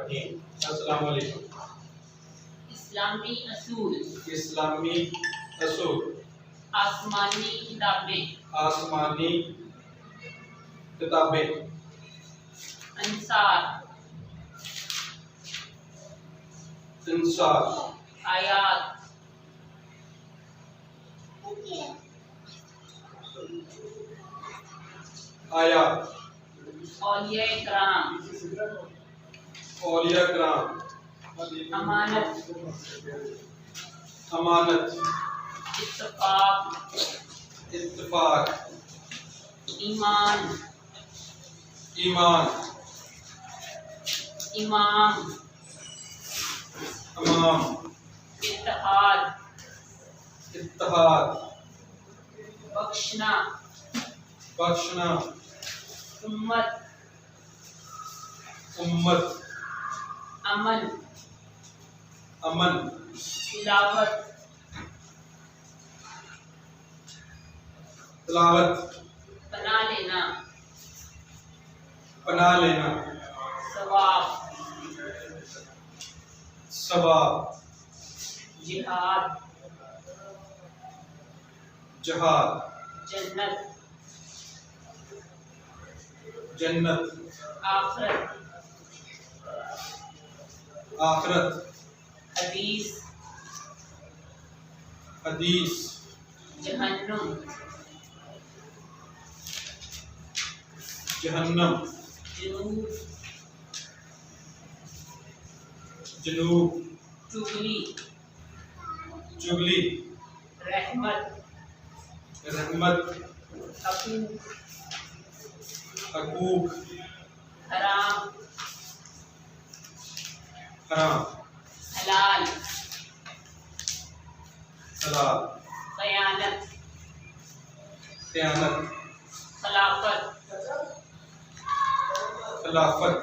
कठिन। अस्सलाम वालेकुम। इस्लामी असूल, इस्लामी असूल, आसमानी किताबें, आसमानी किताबें, अंसार, इंसार, आयात, आयात, औलिया कराम, औलिया कराम, अमानत, अमानत, इत्तफाक, इत्तफाक, ईमान, ईमान, इमाम, अमाम, इत्तेहाद, इत्तेहाद, बख्शना, बख्शना, उम्मत, उम्मत, अमन, अमन, तिलावत, तिलावत, पनाह लेना, पनाह लेना, सवाब, सवाब, जिहाद, जहाद, जन्नत, जन्नत, आखरत, आखरत, हदीस, हदीस, जहन्नुम, जहन्नम, जुनूब, जनूब, चुगली, चुगली, रहमत, रहमत, हकूक, हकूक, हराम, हराम, हलाल, हलाल, खयानत, क़यामत, खिलाफत, खिलाफत,